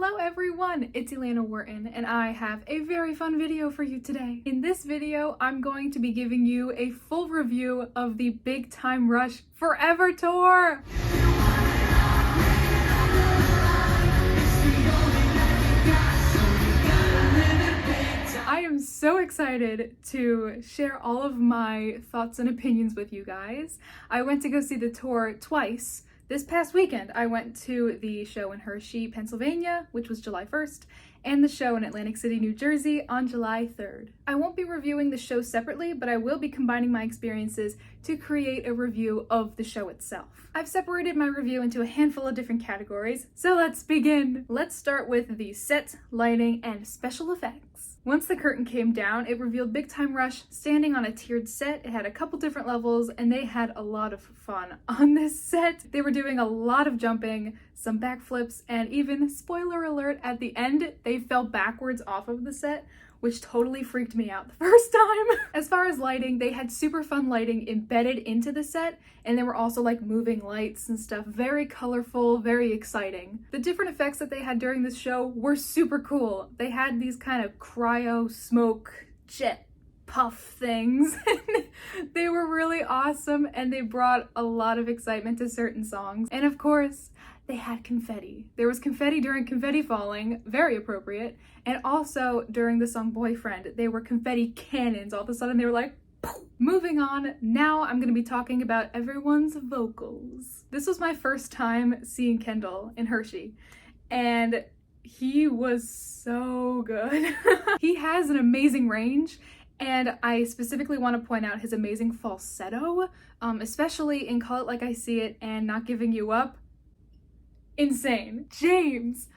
Hello everyone, it's Elena Wharton and I have a very fun video for you today. In this video, I'm going to be giving you a full review of the Big Time Rush Forever Tour. I am so excited to share all of my thoughts and opinions with you guys. I went to go see the tour twice. This past weekend, I went to the show in Hershey, Pennsylvania, which was July 1st, and the show in Atlantic City, New Jersey on July 3rd. I won't be reviewing the show separately, but I will be combining my experiences to create a review of the show itself. I've separated my review into a handful of different categories, so let's begin! Let's start with the set, lighting, and special effects. Once the curtain came down, it revealed Big Time Rush standing on a tiered set. It had a couple different levels, and they had a lot of fun on this set. They were doing a lot of jumping, some backflips, and even, spoiler alert, at the end, they fell backwards off of the set, which totally freaked me out the first time. As far as lighting, they had super fun lighting embedded into the set, and there were also like moving lights and stuff. Very colorful, very exciting. The different effects that they had during this show were super cool. They had these kind of cryo smoke jet puff things. They were really awesome, and they brought a lot of excitement to certain songs. And of course, they had confetti. There was confetti during Confetti Falling, very appropriate, and also during the song Boyfriend, they were confetti cannons. All of a sudden they were like, poof. Moving on, now I'm gonna be talking about everyone's vocals. This was my first time seeing Kendall in Hershey, and he was so good. He has an amazing range, and I specifically want to point out his amazing falsetto, especially in Call It Like I See It and Not Giving You Up. Insane. James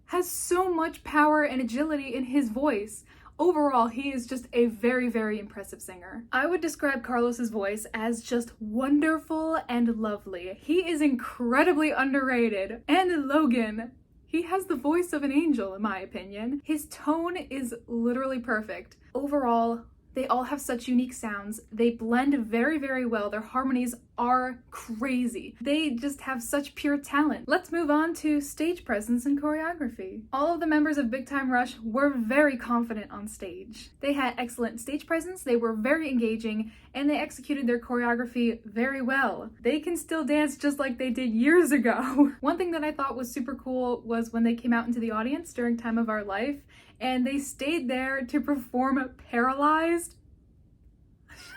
has so much power and agility in his voice. Overall, he is just a very, very impressive singer. I would describe Carlos's voice as just wonderful and lovely. He is incredibly underrated. And Logan, he has the voice of an angel, in my opinion. His tone is literally perfect. Overall, they all have such unique sounds. They blend very, very well. Their harmonies are crazy. They just have such pure talent. Let's move on to stage presence and choreography. All of the members of Big Time Rush were very confident on stage. They had excellent stage presence, they were very engaging, and they executed their choreography very well. They can still dance just like they did years ago. One thing that I thought was super cool was when they came out into the audience during Time of Our Life, and they stayed there to perform Paralyzed.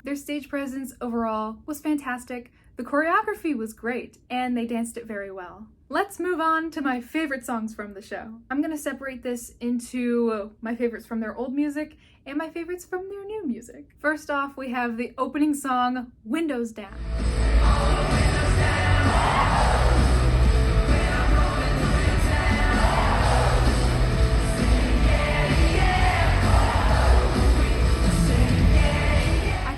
Their stage presence overall was fantastic, the choreography was great, and they danced it very well. Let's move on to my favorite songs from the show. I'm gonna separate this into my favorites from their old music and my favorites from their new music. First off, we have the opening song, Windows Down.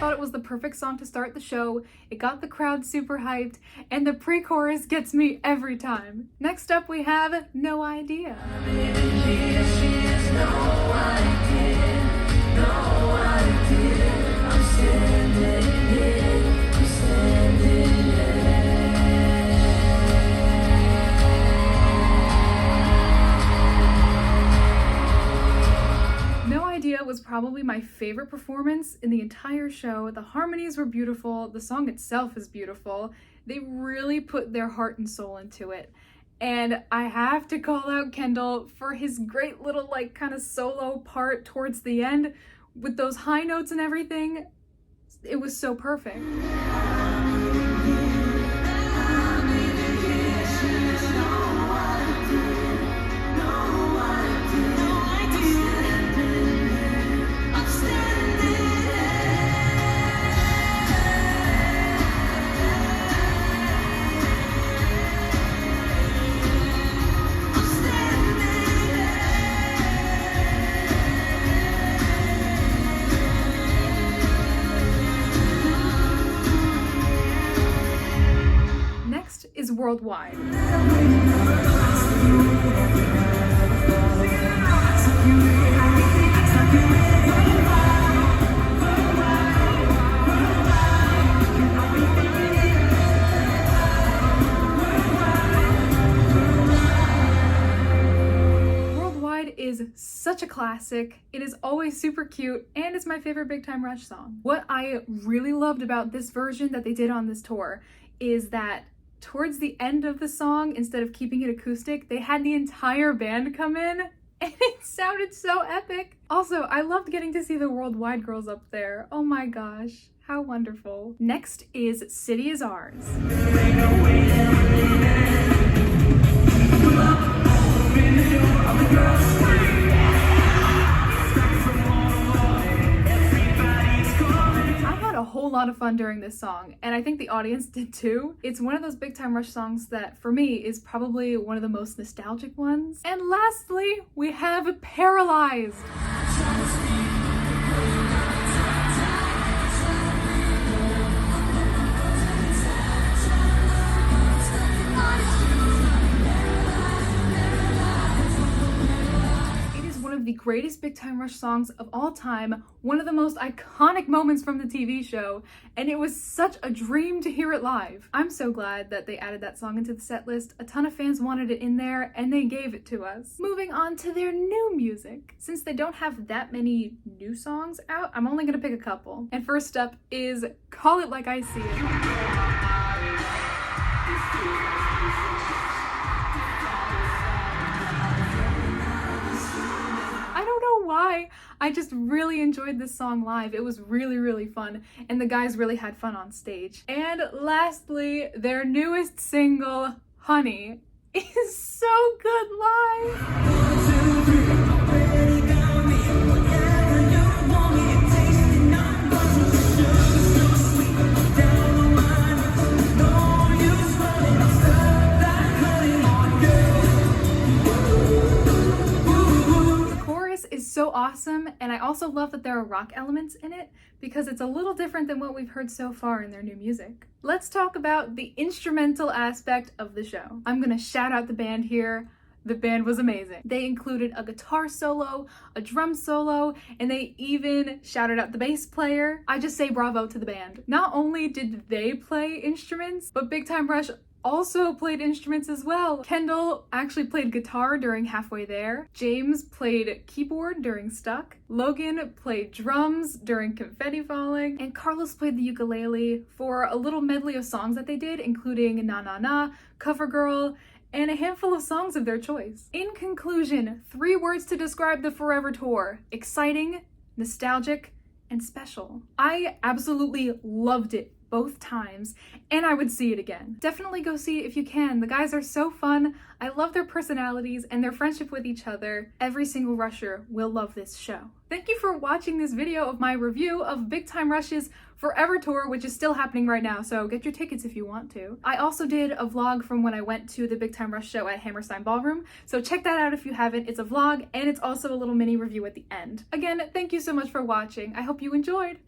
It was the perfect song to start the show. It got the crowd super hyped, and the pre-chorus gets me every time. Next up we have No Idea. Was probably my favorite performance in the entire show. The harmonies were beautiful, the song itself is beautiful. They really put their heart and soul into it. And I have to call out Kendall for his great little like kind of solo part towards the end with those high notes and everything. It was so perfect. Is Worldwide. is such a classic. It is always super cute, and it's my favorite Big Time Rush song. What I really loved about this version that they did on this tour is that towards the end of the song, instead of keeping it acoustic, they had the entire band come in, and it sounded so epic. Also, I loved getting to see the Worldwide girls up there. Oh my gosh, how wonderful. Next is City Is Ours. A whole lot of fun during this song, and I think the audience did too. It's one of those Big Time Rush songs that for me is probably one of the most nostalgic ones. And lastly, we have Paralyzed. The greatest Big Time Rush songs of all time, one of the most iconic moments from the TV show, and it was such a dream to hear it live. I'm so glad that they added that song into the set list. A ton of fans wanted it in there, and they gave it to us. Moving on to their new music. Since they don't have that many new songs out, I'm only gonna pick a couple. And first up is Call It Like I See It. Why? I just really enjoyed this song live. It was really fun, and the guys really had fun on stage. And lastly, their newest single, Honey, is so good live. Is so awesome, and I also love that there are rock elements in it because it's a little different than what we've heard so far in their new music. Let's talk about the instrumental aspect of the show. I'm gonna shout out the band here. The band was amazing. They included a guitar solo, a drum solo, and they even shouted out the bass player. I just say bravo to the band. Not only did they play instruments, but Big Time Rush also played instruments as well. Kendall actually played guitar during Halfway There. James played keyboard during Stuck. Logan played drums during Confetti Falling. And Carlos played the ukulele for a little medley of songs that they did, including Na Na Na, Cover Girl, and a handful of songs of their choice. In conclusion, 3 words to describe the Forever Tour: exciting, nostalgic, and special. I absolutely loved it both times, and I would see it again. Definitely go see it if you can. The guys are so fun. I love their personalities and their friendship with each other. Every single Rusher will love this show. Thank you for watching this video of my review of Big Time Rush's Forever Tour, which is still happening right now, so get your tickets if you want to. I also did a vlog from when I went to the Big Time Rush show at Hammerstein Ballroom, so check that out if you haven't. It's a vlog, and it's also a little mini review at the end. Again, thank you so much for watching. I hope you enjoyed.